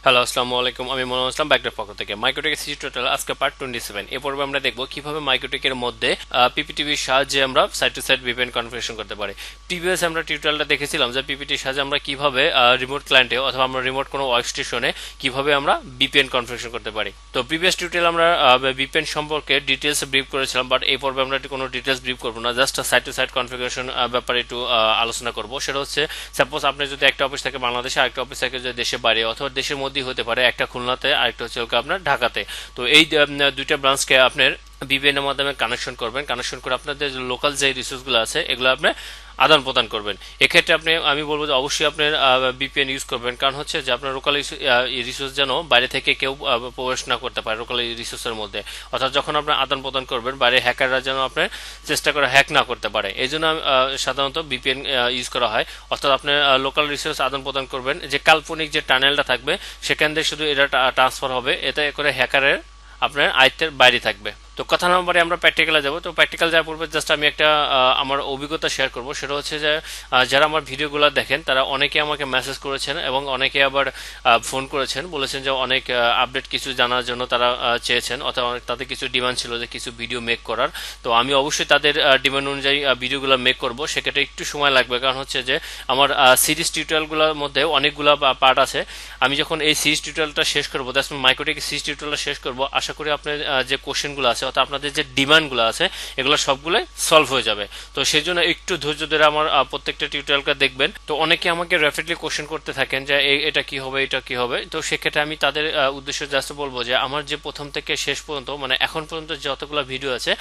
Hello, আসসালামু আলাইকুম। আমি মনোজ ইসলাম ব্যাকড্রপ পক্ষ থেকে মাইক্রোটেক সিটি টোটাল আজকে পার্ট 27। এ পর্বে আমরা দেখব কিভাবে মাইক্রোটেকের মধ্যে পিপিটিভির সাহায্যে আমরা side to side VPN configuration করতে পারি। প্রিভিয়াস আমরা টিউটোরিয়ালটা দেখেছিলাম যে পিপিটির সাহায্যে আমরা কিভাবে রিমোট ক্লায়েন্টে অথবা আমরা রিমোট কোনো ওয়ার্ক স্টেশনে কিভাবে আমরা ভিপিএন কনফিগারেশন করতে পারি। তো প্রিভিয়াস টিউটোরিয়াল আমরা ভিপিএন সম্পর্কে ডিটেলস ব্রিফ করেছিলাম, বাট এই পর্বে আমরা কোনো ডিটেলস ব্রিফ করবো না, just side to side configuration ব্যাপারে একটু আলোচনা করবো। সেটা হচ্ছে সাপোজ আপনি যদি একটা অফিস থাকে বাংলাদেশে, আরেকটা অফিস থাকে যদি দেশে বাইরে অথবা দেশের মধ্যেই হতে পারে, একটা খুলনাতে আরেকটা হচ্ছে আপনার ঢাকাতে। তো এই দুইটা ব্রাঞ্চকে আপনার ভিপিএন এর মাধ্যমে কানেকশন করবেন, কানেকশন করে আপনাদের লোকাল যে রিসোর্সগুলো আছে এগুলো আপনি আদান প্রদান করবেন। এক্ষেত্রে আমি বলবো যে অবশ্যই আপনার ভিপিএন ইউজ করবেন, কারণ হচ্ছে যে আপনার লোকাল রিসোর্স যেন বাইরে থেকে কেউ প্রবেশ না করতে পারে লোকাল রিসোর্সের মধ্যে। অর্থাৎ যখন আপনার আদান প্রদান করবেন বাইরে হ্যাকাররা যেন আপনার চেষ্টা করে হ্যাক না করতে পারে, এই জন্য সাধারণত ভিপিএন ইউজ করা হয়। অর্থাৎ আপনার লোকাল রিসোর্স আদান প্রদান করবেন, যে কাল্পনিক যে টানেলটা থাকবে সেখান থেকে শুধু এটা ট্রান্সফার হবে, এতে করে হ্যাকারের আপনার আয়ত্তের বাইরে থাকবে। তো কথা নম্বরে আমরা প্র্যাকটিক্যালে যাব। তো প্র্যাকটিক্যাল যাওয়ার পূর্বে জাস্ট আমি একটা আমার অভিজ্ঞতা শেয়ার করব। সেটা হচ্ছে যে যারা আমার ভিডিওগুলো দেখেন তারা অনেকে আমাকে মেসেজ করেছেন এবং অনেকে আবার ফোন করেছেন, বলেছেন যে অনেক আপডেট কিছু জানার জন্য তারা চেয়েছেন, অথবা তাদের কিছু ডিমান্ড ছিল যে কিছু ভিডিও মেক করার। তো আমি অবশ্যই তাদের ডিমান্ড অনুযায়ী ভিডিওগুলো মেক করব। সেক্ষেত্রে একটু সময় লাগবে, কারণ হচ্ছে যে আমার সিরিজ টিউটোরিয়ালগুলোর মধ্যে অনেকগুলো পার্ট আছে। আমি যখন এই সিরিজ টিউটোরিয়ালটা শেষ করবো, মাইক্রোটেক সিরিজ টিউটোরিয়ালটা শেষ করবো, আশা করি আপনার যে কোশ্চেনগুলো আছে অর্থাৎ আপনাদের যে ডিমান্ডগুলো আছে এগুলো সবগুলোই সলভ হয়ে যাবে। তো সেই জন্য একটু ধৈর্য ধরে আমার প্রত্যেকটা টিউটোরিয়ালকে দেখবেন। তো অনেকে আমাকে র্যাপিডলি কোশ্চেন করতে থাকেন যে এটা কি হবে, এটা কি হবে। তো সেক্ষেত্রে আমি তাদের উদ্দেশ্যে জাস্ট বলবো যে আমার যে প্রথম থেকে শেষ পর্যন্ত মানে এখন পর্যন্ত যতগুলো ভিডিও আছে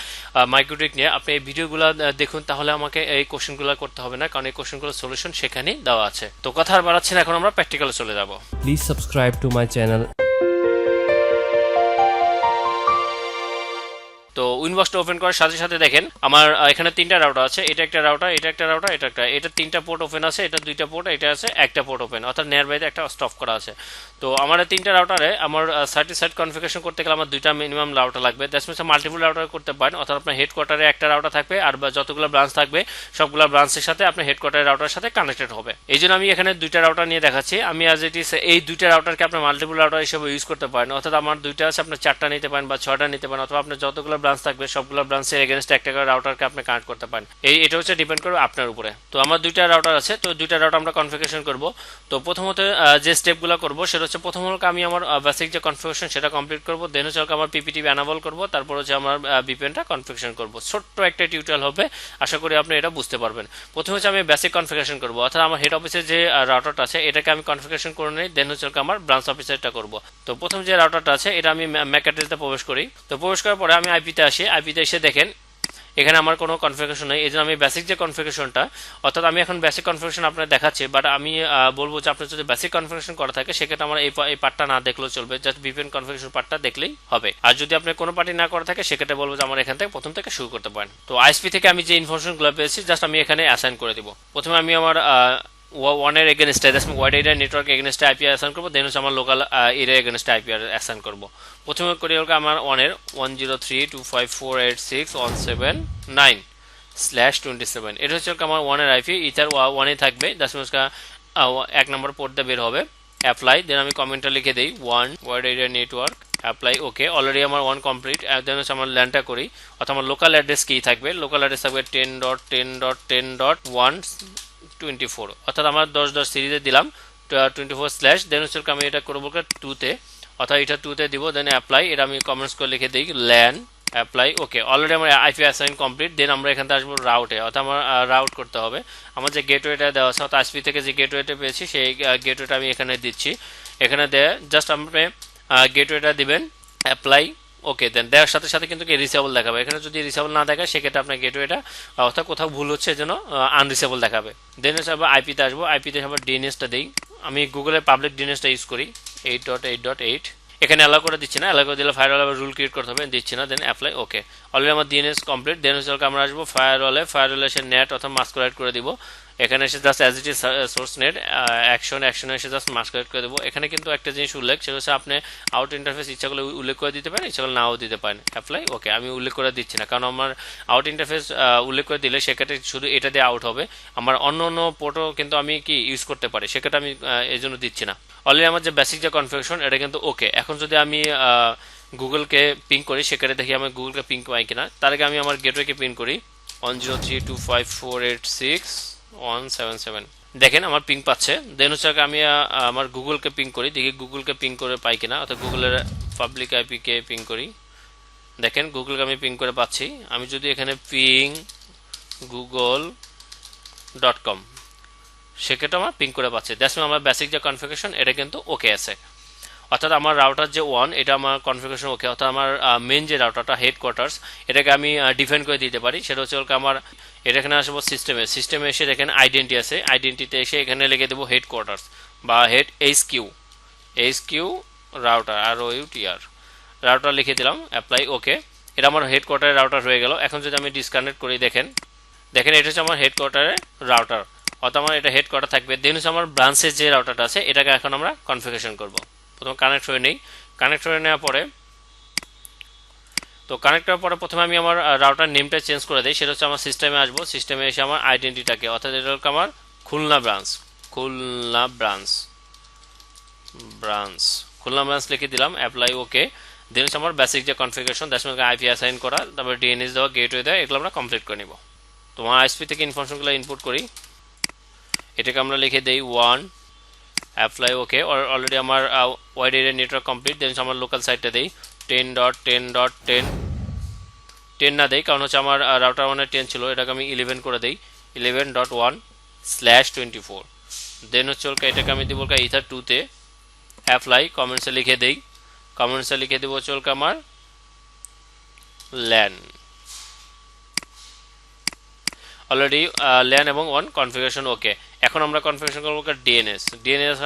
মাইক্রোটেক নিয়ে, আপনি এই ভিডিওগুলো দেখুন, তাহলে আমাকে এই কোশ্চেনগুলো করতে হবে না, কারণ এই কোশ্চেনগুলোর সলিউশন সেখানেই দেওয়া আছে। তো কথা আর বাড়াচ্ছি না, এখন আমরা প্র্যাকটিক্যালে চলে যাব। Please subscribe to my channel. তো উইনবক্সটা ওপেন করার সাথে সাথে দেখেন আমার এখানে তিনটা রাউটার আছে, এটা একটা রাউটার, এটা একটা রাউটার, এটা তিনটা পোর্ট ওপেন আছে, এটা দুইটা পোর্ট, এটা আছে একটা পোর্ট ওপেন, অর্থাৎ নেয়ার বাইতে একটা স্টপ করা আছে। তো আমার তিনটা রাউটারে আমার সার্টি সাইড কনফিগারেশন করতে গেলে আমার দুইটা মিনিমাম রাউটার লাগবে। দ্যাটস মিনস মাল্টিপল রাউটার করতে পারেন, অর্থাৎ আপনার হেডকোয়ার্টারে একটা রাউটার থাকবে আর যতগুলো ব্রাঞ্চ থাকবে সবগুলো ব্রাঞ্চের সাথে আপনার হেডকোয়ার্টারের রাউটারের সাথে কানেক্টেড হবে। এই জন্য আমি এখানে দুইটা রাউটার নিয়ে দেখাচ্ছি। আমি আজ এটি এই দুইটা রাউটারকে আপনার মাল্টিপল রাউটার হিসেবে ইউজ করতে পারেন, অর্থাৎ আমার দুইটা আছে, আপনার চারটা নিতে পারেন বা ছয়টা নিতে পারেন, অথবা আপনার যতগুলো ব্রাঞ্চ থাকবে সবগুলো ব্রাঞ্চের এগেনস্ট একটা করে রাউটারকে আপনি কানেক্ট করতে পারেন। এটা হচ্ছে ডিপেন্ড করবে আপনার উপরে। তো আমার দুইটা রাউটার আছে, তো দুইটা রাউটার আমরা কনফিগারেশন করব। তো প্রথমত যে স্টেপগুলো করব সেটা হচ্ছে প্রথম হলো আমি আমার বেসিক যে কনফিগারেশন সেটা কমপ্লিট করব, দেন হচ্ছে আমার পিপিটিভি এনাবল করব, তারপর হচ্ছে আমার ভিপিএনটা কনফিগারেশন করব। ছোট্ট একটা টিউটোরিয়াল হবে, আশা করি আপনি এটা বুঝতে পারবেন। প্রথমে হচ্ছে আমি বেসিক কনফিগারেশন করব, অর্থাৎ আমার হেড অফিসের যে রাউটারটা আছে এটাকে আমি কনফিগারেশন করে নিই, দেন হচ্ছে আমার ব্রাঞ্চ অফিসেরটা করব। তো প্রথম যে রাউটারটা আছে এটা আমি ম্যাক অ্যাড্রেসে প্রবেশ করি। তো প্রবেশ করার পরে আমি আইপিতে আসি, আইপিতে এসে দেখেন এখানে আমার কোনো কনফিগারেশন নেই। এই জন্য আমি বেসিক যে কনফিগারেশনটা, অর্থাৎ আমি এখন বেসিক কনফিগারেশন আপনার দেখাচ্ছি, বাট আমি বলবো যে আপনার যদি বেসিক কনফিগারেশন করা থাকে সেক্ষেত্রে আমার এই পার্টটা না দেখলেও চলবে, জাস্ট ভিপিএন কনফিগারেশন পার্টটা দেখলেই হবে। আর যদি আপনি কোনো পার্টি না করা থাকে সেক্ষেত্রে বলবো যে আমার এখান থেকে প্রথম থেকে শুরু করতে পারেন। তো আইএসপি থেকে আমি যে ইনফরমেশনগুলো পেয়েছি জাস্ট আমি এখানে অ্যাসাইন করে দিব। প্রথমে আমি আমার ওয়ানের এগেনস্টে ওয়াইড এরিয়া নেটওয়ার্ক এগেনস্টে আইপি অ্যাসাইন করবো, দেন হচ্ছে আমার লোকাল এরিয়া এগেনস্টে আইপি অ্যাসাইন করবো। প্রথমে করি আমার ওয়ানের 103.254.8.6.179/27। এটা হচ্ছে আমার ওয়ানের আইপি, ইথার ওয়ানে থাকবে, দাস এক নম্বর পোর্ট দিয়ে বের হবে। অ্যাপ্লাই, দেন আমি কমেন্টটা লিখে দিই ওয়ান wide area network apply, okay. Already আমার ওয়ান কমপ্লিট। দেন হচ্ছে আমার ল্যান্ডটা করি, অর্থাৎ আমার লোকাল অ্যাড্রেস কি থাকবে, লোকাল অ্যাড্রেস থাকবে 10.10.10.124, অর্থাৎ আমার 10 সিরিজে দিলাম 24 দেন হচ্ছে আমি এটা করবো 2তে, অর্থাৎ এটা 2তে দিব। দেন অ্যাপ্লাই, এটা আমি কমেন্টস করে লিখে দিই ল্যান অ্যাপ্লাই, ওকে। অলরেডি আমার আইপি অ্যাসাইন কমপ্লিট। দেন আমরা এখান থেকে আসবো রাউটে, অর্থাৎ আমার রাউট করতে হবে। আমার যে গেটওয়েটা দেওয়া আছে অর্থাৎ আইএসপি থেকে যে গেটওয়েটা পেয়েছি সেই গেটওয়েটা আমি এখানে দিচ্ছি। এখানে দেয় জাস্ট আপনি গেটওয়েটা দিবেন, অ্যাপ্লাই, ওকে। দেন দেওয়ার সাথে সাথে কিন্তু রিসেবল দেখাবে। এখানে যদি রিসেবল না দেখায় সেক্ষেত্রে আপনার গেটওয়েটা অর্থাৎ কোথাও ভুল হচ্ছে যেন আনরিসেবল দেখাবে। দেন হচ্ছে আবার আইপিতে আসবো, আইপিতে আবার ডিএনএসটা দিই। আমি গুগলের পাবলিক ডিএনএসটা ইউজ করি 8.8.8। এখানে অ্যালাউ করে দিচ্ছি না, অ্যালাউ করে দিলে ফায়ারওয়াল আবার রুল ক্রিয়েট করতে হবে, দিচ্ছি না। দেন অ্যাপ্লাই, ওকে। অলরেডি আমার ডিএনএস কমপ্লিট। দেন হচ্ছে আমরা আসবো ফায়ারওয়ালে এসে নেট অথবা মাস্কুলেট করে দিব। এখানে এসে just as it is source net অ্যাকশনে এসে জাস্ট মাস্কুলেট করে দেবো। এখানে কিন্তু একটা জিনিস উল্লেখ, সেটা হচ্ছে আপনি আউট ইন্টারফেস ইচ্ছা করলে উল্লেখ করে দিতে পারেন, ইচ্ছা করলে নাও দিতে পারেন। অ্যাপ্লাই, ওকে। আমি উল্লেখ করে দিচ্ছি না, কারণ আমার আউট ইন্টারফেস উল্লেখ করে দিলে সেক্ষেত্রে শুধু এটা দিয়ে আউট হবে, আমার অন্য অন্য পোর্টও কিন্তু আমি কি ইউজ করতে পারি, সেক্ষেত্রে আমি এই জন্য দিচ্ছি না। অলরেডি আমার যে বেসিক যে কনফিগারেশন এটা কিন্তু ওকে। এখন যদি আমি গুগলকে পিং করি, সেখানে দেখি আমি গুগলকে পিং পাই কিনা। তার আগে আমি আমার গেটওয়েকে পিং করি 103.25486.177। দেখেন আমার পিং পাচ্ছে। দেন হচ্ছে আমি আমার গুগলকে পিং করি, দেখি গুগলকে পিং করে পাই কিনা, অর্থাৎ গুগলের পাবলিক আইপিকে পিং করি। দেখেন গুগলকে আমি পিং করে পাচ্ছি। আমি যদি এখানে পিং google.com, সেক্ষেত্রে আমার পিং করে পাচ্ছি। দ্যাটস মিন আমার বেসিক যে কনফিগারেশন এটা কিন্তু ওকে আছে। অর্থাৎ আমার রাউটার যে 1 এটা আমার কনফিগারেশন ওকে। অর্থাৎ আমার মেন যে রাউটারটা হেডকোয়ার্টার্স এটাকে আমি ডিফাইন করে দিতে পারি। সেটা হচ্ছে আমার এটা এখানে আসবো সিস্টেমে এসে দেখেন আইডেন্টি আছে, আইডেন্টিতে এসে এখানে লিখে দেবো হেডকোয়ার্টার্স বা এইচকিউ রাউটার রাউটার লিখে দিলাম, অ্যাপ্লাই ওকে। এটা আমার হেডকোয়ার্টারের রাউটার হয়ে গেল। এখন যদি আমি ডিসকানেক্ট করি, দেখেন এটা হচ্ছে আমার হেডকোয়ার্টারের রাউটার, অর্থাৎ আমার এটা হেডকোয়ার্টার থাকবে। দেন হচ্ছে আমার ব্রাঞ্চের যে রাউটারটা আছে এটাকে এখন আমরা কনফিগারেশন করব। প্রথমে কানেক্ট হয়ে নেই। কানেক্ট হয়ে নেওয়ার পরে প্রথমে আমি আমার রাউটার নেমটা চেঞ্জ করে দিই। সেটা হচ্ছে আমার সিস্টেমে আসবো, সিস্টেমে এসে আমার আইডেন্টিটাকে, অর্থাৎ এটা হচ্ছে আমার খুলনা ব্রাঞ্চ লিখে দিলাম, অ্যাপ্লাই ওকে। দেন হচ্ছে আমার বেসিক যে configuration, that's mean IP assign করা, তারপর ডিএনএস দেওয়া, গেটওয়ে দেওয়া, এগুলো আমরা কমপ্লিট করে নিব। তোমার আইএসপি থেকে ইনফরমেশনগুলো ইনপুট করি, এটাকে আমরা লিখে দেই 1, অ্যাপ্লাই ওকে। অলরেডি আমার ওয়াইড এরিয়া নেটওয়ার্ক কমপ্লিট। দেন আমার লোকাল সাইটটা দেই 10.10.10 না দেই, কারণ হচ্ছে আমার রাউটার 1 10 ছিল, এটাকে আমি 11 করে দেই 11.1/24। দেন হচ্ছে এটাকে আমি দিব ইথার 2-তে, অ্যাপ্লাই কমেন্টসে লিখে দেই, দেবো হচ্ছে আমার ল্যান। অলরেডি ল্যান এবং 1 কনফিগারেশন ওকে। এখন আমরা কনফিগারেশন করবো ডিএনএস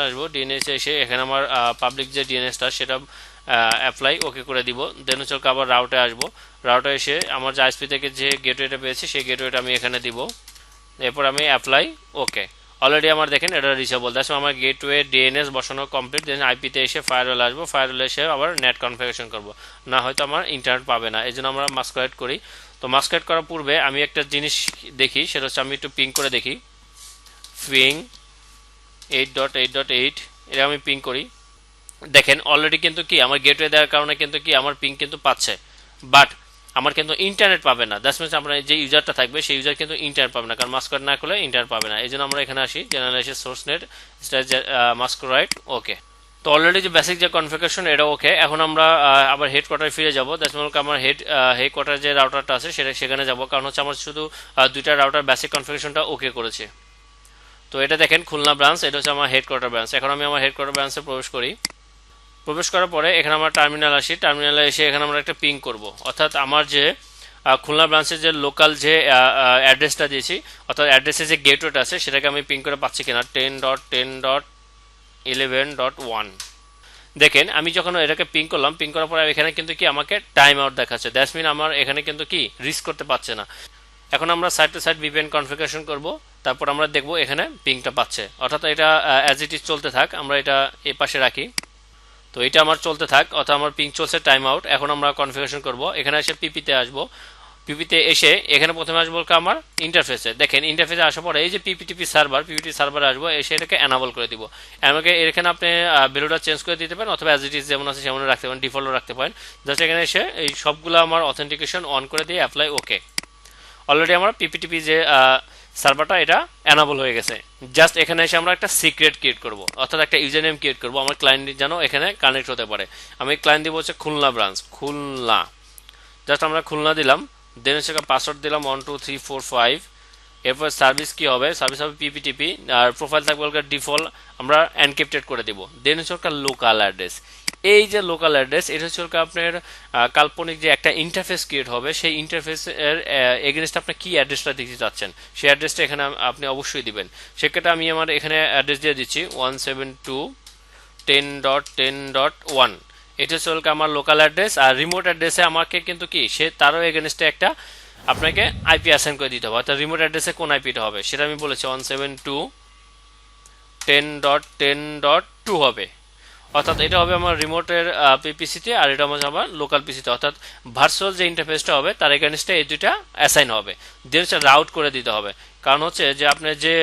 আসবো, ডিএনএস এসে এখানে আমার পাবলিক যে ডিএনএসটা সেটা অ্যাপ্লাই ওকে করে দিব। দেন হচ্ছে আবার রাউটে আসবো, রাউটে এসে আমার যে আইএসপি থেকে যে গেটওয়েটা পেয়েছি সেই গেটওয়েটা আমি এখানে দিব। এরপর আমি অ্যাপ্লাই ওকে। অলরেডি আমার দেখেন এটা রিচেবল। দ্যাটস আমার গেটওয়ে ডিএনএস বসানো কমপ্লিট। দেন আইপিতে এসে ফায়ারওয়েল আসবো, ফায়ারওয়েল এসে আবার নেট কনফিগারেশন করব, না হয়তো আমার ইন্টারনেট পাবে না, এই জন্য আমরা মাস্করাইট করি। তো মাস্করাইট করার পূর্বে আমি একটা জিনিস দেখি, সেটা হচ্ছে আমি একটু পিং করে দেখি, পিং 8.8.8 এটা আমি পিং করি। দেখেন অলরেডি কিন্তু কি আমার গেটওয়ে দেওয়ার কারণে কিন্তু কি আমার পিং কিন্তু পাচ্ছে, বাট আমার কিন্তু ইন্টারনেট পাবে না। দ্যাটস মিনস আমরা যে ইউজারটা থাকবে সেই ইউজার কিন্তু ইন্টারনেট পাবে না, কারণ মাস্করাইট না করলে ইন্টারনেট পাবে না। এই জন্য আমরা এখানে আসি, জেনারেল এসে সোর্স নেট মাস্করাইট ওকে। তো অলরেডি যে বেসিক যে কনফিগারেশন এটা ওকে। এখন আমরা আবার হেডকোয়ার্টারে ফিরে যাবো। দ্যাটস মিনস আমার হেডকোয়ার্টার যে রাউটারটা আছে সেখানে যাবো, কারণ হচ্ছে আমার শুধু দুইটা রাউটার বেসিক কনফিগারেশনটা ওকে করেছে। তো এটা দেখেন খুলনা ব্রাঞ্চ, এটা হচ্ছে আমার হেডকোয়ার্টার ব্রাঞ্চ। এখন আমি আমার হেডকোয়ার্টার ব্রাঞ্চে প্রবেশ করার পরে এখানে আমরা টার্মিনাল আসি, টার্মিনালে এসে এখানে আমরা একটা পিং করব, অর্থাৎ আমার যে খুলনা ব্রাঞ্চের যে লোকাল যে অ্যাড্রেসটা দিয়েছি, অর্থাৎ অ্যাড্রেসের যে গেটওয়েটা আছে সেটাকে আমি পিং করে পাচ্ছি কিনা 10.10.11.1। দেখেন আমি যখন এটাকে পিং করলাম, পিং করার পরে এখানে কিন্তু কি আমাকে টাইম আউট দেখাচ্ছে। দ্যাটস মিন আমার এখানে কিন্তু কি রিস্ক করতে পারছে না। এখন আমরা side to side VPN configuration করব, তারপর আমরা দেখব এখানে পিংটা পাচ্ছে। অর্থাৎ এটা অ্যাজ ইট ইজ চলতে থাক, আমরা এটা এই পাশে রাখি। তো এটা আমার চলতে থাক, অর্থাৎ আমার পিং চলছে, টাইম আউট। এখন আমরা কনফিগারেশন করব, এখানে এসে পিপিতে আসবো, পিপিতে এসে এখানে প্রথমে আসবো আমার ইন্টারফেসে। দেখেন ইন্টারফেসে আসার পরে এই যে পিপিটি সার্ভারে আসবো, এসে এটাকে এনাবল করে দিব। আমাকে এখানে আপনি ভ্যালুটা চেঞ্জ করে দিতে পারেন, অথবা অ্যাজ ইট ইজ যেমন আছে সেমন রাখতে পারেন, ডিফল্টও রাখতে পারেন। জাস্ট এখানে এসে এই সবগুলো আমার অথেন্টিকেশন অন করে দিয়ে অ্যাপ্লাই ওকে। অলরেডি আমার পিপিটিপি যে সার্ভারটা এটা এনাবল হয়ে গেছে। জাস্ট এখানে এসে আমরা একটা সিক্রেট ক্রিয়েট করব, অর্থাৎ একটা ইউজার নেম ক্রিয়েট করবো আমার ক্লায়েন্ট যেন এখানে কানেক্ট হতে পারে। আমি ক্লায়েন্ট দিব হচ্ছে খুলনা ব্রাঞ্চ, খুলনা। জাস্ট আমরা খুলনা দিলাম, দেন হচ্ছে পাসওয়ার্ড দিলাম 12345। এরপর সার্ভিস কি হবে, সার্ভিস হবে পিপিটিপি, আর প্রোফাইল থাকবে ডিফল্ট, আমরা এনক্রিপ্টেড করে দেবো। দেন হচ্ছে লোকাল অ্যাড্রেস। এই যে লোকাল অ্যাড্রেস এটা হচ্ছে আপনার কাল্পনিক যে একটা ইন্টারফেস ক্রিয়েট হবে, সেই ইন্টারফেসের এগেনস্ট আপনি কি অ্যাড্রেসটা দিতে চাচ্ছেন সেই অ্যাড্রেসটা এখানে আপনি অবশ্যই দিবেন। সেক্ষেত্রে আমি আমার এখানে অ্যাড্রেস দিয়ে দিচ্ছি 172.10.10.1। এটা হচ্ছে আমার লোকাল অ্যাড্রেস। আর রিমোট অ্যাড্রেসে আমাকে কিন্তু কি সে তারও এগেনস্টে একটা আপনাকে আইপি অ্যাসাইন করে দিতে হবে, অর্থাৎ রিমোট অ্যাড্রেসে কোন আইপিটা হবে সেটা আমি বলেছি 172.10.10.2 হবে। অর্থাৎ এটা হবে আমার রিমোটের পিপিসিতে, আর এটা হচ্ছে আমার লোকাল পিসিতে। অর্থাৎ ভার্চুয়াল যে ইন্টারফেসটা হবে তার এগেনস্টে এই দুইটা অ্যাসাইন হবে, দেন হচ্ছে রাউট করে দিতে হবে। কারণ হচ্ছে যে আপনার যে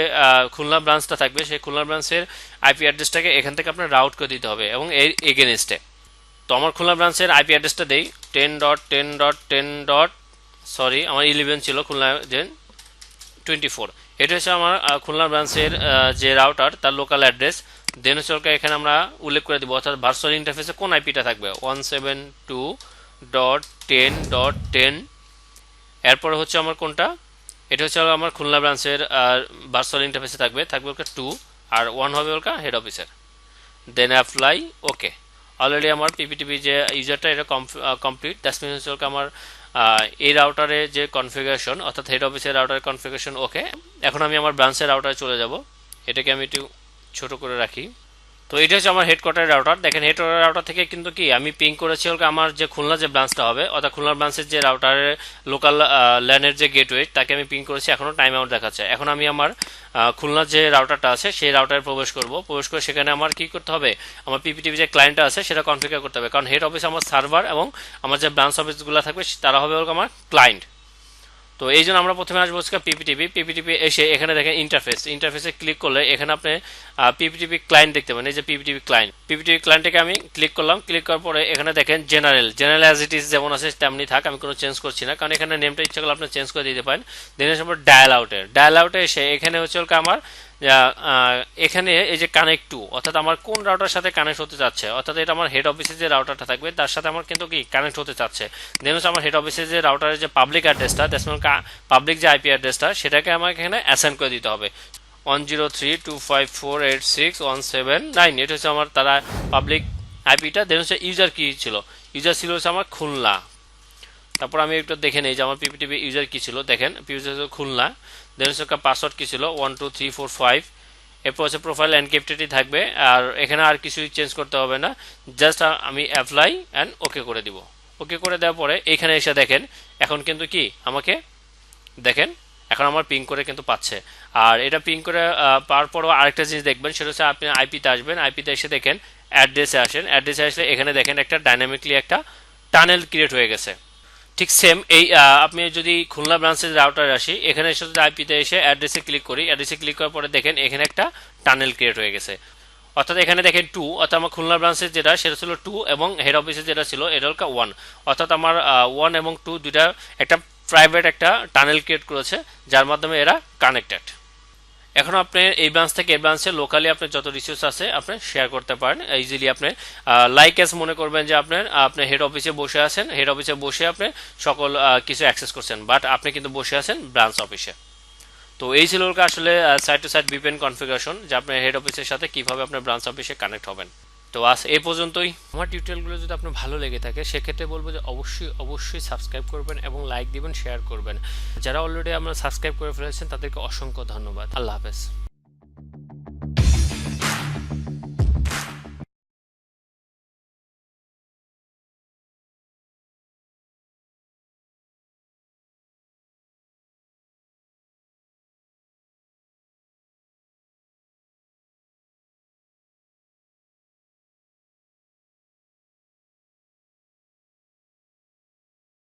খুলনা ব্রাঞ্চটা থাকবে সেই খুলনা ব্রাঞ্চের আইপি অ্যাড্রেসটাকে এখান থেকে আপনার রাউট করে দিতে হবে এবং এর এগেনস্টে। তো আমার খুলনা ব্রাঞ্চের আইপি অ্যাড্রেসটা দেই 10.10.10. সরি, আমার 11 ছিল, খুলনা যে 24। এটা হচ্ছে আমার খুলনা ব্রাঞ্চের যে রাউটার তার লোকাল অ্যাড্রেস। দেন হচ্ছে এখানে আমরা উল্লেখ করে দিব, অর্থাৎ ভার্চুয়াল ইন্টারফেসে কোন আইপিটা থাকবে 172.10.10। এরপরে হচ্ছে আমার কোনটা, এটা হচ্ছে আমার খুলনা ব্রাঞ্চের ভার্চুয়াল ইন্টারফেসে থাকবে 2, আর 1 হবে হেড অফিসের। দেন অ্যাপ্লাই, ওকে। অলরেডি আমার পিপিটিভি যে ইউজারটা এটা কমপ্লিট। দ্যাটস মিনস হচ্ছে আমার এই রাউটারে যে কনফিগারেশন, অর্থাৎ হেড অফিসের রাউটারের কনফিগারেশন ওকে। এখন আমি আমার ব্রাঞ্চের রাউটারে চলে যাব, এটাকে আমি একটু ছোট করে রাখি। তো এটা হচ্ছে আমার হেডকোয়ার্টার রাউটার। দেখেন হেডকোয়ার্টার রাউটার থেকে কিন্তু কি আমি পিং করেছি আমার যে খুলনা যে ব্রাঞ্চটা হবে, অর্থাৎ খুলনা ব্রাঞ্চের যে রাউটারের লোকাল ল্যানের যে গেটওয়ে তাকে আমি পিং করেছি, এখনও টাইম আউট দেখাচ্ছে। এখন আমি আমার খুলনার যে রাউটারটা আছে সেই রাউটারে প্রবেশ করে সেখানে আমার কি করতে হবে, আমার পিপিটিভি যে ক্লায়েন্টটা আছে সেটা কনফিগার করতে হবে। কারণ হেড অফিস আমার সার্ভার এবং আমার যে ব্রাঞ্চ অফিসগুলো থাকবে তারা হবে আমার ক্লায়েন্ট। তো এই জন্য আমরা প্রথমে আসবো পিপিটিভি এসে এখানে দেখেন ইন্টারফেসে ক্লিক করলে এখানে আপনি পিপিটিভি ক্লায়েন্ট দেখতে পাবেন। এই যে পিপিটিভি ক্লায়েন্টটাকে আমি ক্লিক করলাম। ক্লিক করার পরে এখানে দেখেন জেনারেল অ্যাজ ইট ইজ যেমন আছে তেমনি থাক, আমি কোনো চেঞ্জ করছি না, কারণ এখানে নেমটা ইচ্ছা করলে আপনি চেঞ্জ করে দিতে পারেন। দেন এসে ডায়াল আউটে এসে এখানে হচ্ছে আমার এখানে এই যে কানেক্ট টু, অর্থাৎ আমার কোন রাউটার সাথে কানেক্ট হতে চাচ্ছে, অর্থাৎ এটা আমার হেড অফিসের যে রাউটারটা থাকবে তার সাথে আমার কিন্তু কি কানেক্ট হতে চাচ্ছে। দেন হচ্ছে আমার হেড অফিসের যে রাউটারের যে পাবলিক অ্যাড্রেসটা, পাবলিক যে আইপি অ্যাড্রেসটা সেটাকে আমাকে এখানে অ্যাসাইন করে দিতে হবে 103.254.86.179। এটা হচ্ছে আমার তারা পাবলিক আইপিটা। দেন হচ্ছে ইউজার কি ছিল, ইউজার ছিল হচ্ছে আমার খুলনা। তারপর আমি একটু দেখে নেই যে আমার পিপিটিভি ইউজার কি ছিল, দেখেন ইউজার খুলনা। দেন হচ্ছে পাসওয়ার্ড কি ছিল 12345। এরপর হচ্ছে প্রোফাইল এনক্রিপ্টেডই থাকবে, আর এখানে আর কিছুই চেঞ্জ করতে হবে না, জাস্ট আমি অ্যাপ্লাই অ্যান্ড ওকে করে দিব। ওকে করে দেওয়ার পরে এখানে এসে দেখেন এখন কিন্তু কি আমাকে দেখেন এখন আমার পিং করে কিন্তু পাচ্ছে। আর এটা পিং করে পাওয়ার পরও আরেকটা জিনিস দেখবেন, সেটা হচ্ছে আপনি আইপিতে আসবেন, আইপিতে এসে দেখেন অ্যাড্রেসে আসলে এখানে দেখেন একটা ডাইনামিকলি একটা টানেল ক্রিয়েট হয়ে গেছে। ঠিক সেম এই আপনি যদি খুলনা ব্রাঞ্চের রাউটারে আসি, এখানে এসে যদি আইপিতে এসে অ্যাড্রেসে ক্লিক করি, অ্যাড্রেসে ক্লিক করার পরে দেখেন এখানে একটা টানেল ক্রিয়েট হয়ে গেছে। অর্থাৎ এখানে দেখেন 2, অর্থাৎ আমার খুলনা ব্রাঞ্চের যেটা সেটা ছিল 2 এবং হেড অফিসের যেটা ছিল এটা হল 1। অর্থাৎ আমার 1 এবং 2 দুইটা একটা প্রাইভেট একটা টানেল ক্রিয়েট করেছে যার মাধ্যমে এরা কানেক্টেড। এখন আপনি এই ব্রাঞ্চ থেকে এই ব্রাঞ্চে লোকালি আপনি যত রিসোর্স আছে আপনি শেয়ার করতে পারেন ইজিলি। আপনি লাইক এস মনে করবেন যে আপনি হেড অফিসে বসে আছেন, হেড অফিসে বসে আপনি সকল কিছু অ্যাক্সেস করছেন, বাট আপনি কিন্তু বসে আছেন ব্রাঞ্চ অফিসে। তো এই ছিল আসলে side to side VPN configuration, যে আপনার হেড অফিসের সাথে কিভাবে আপনার ব্রাঞ্চ অফিসে কানেক্ট হবেন। তো আজ এই পর্যন্তই। আমার টিউটোরিয়ালগুলো যদি আপনার ভালো লেগে থাকে সেক্ষেত্রে বলবো যে অবশ্যই সাবস্ক্রাইব করবেন এবং লাইক দিবেন, শেয়ার করবেন। যারা অলরেডি আমরা সাবস্ক্রাইব করে ফেলেছেন তাদেরকে অসংখ্য ধন্যবাদ। আল্লাহ হাফেজ।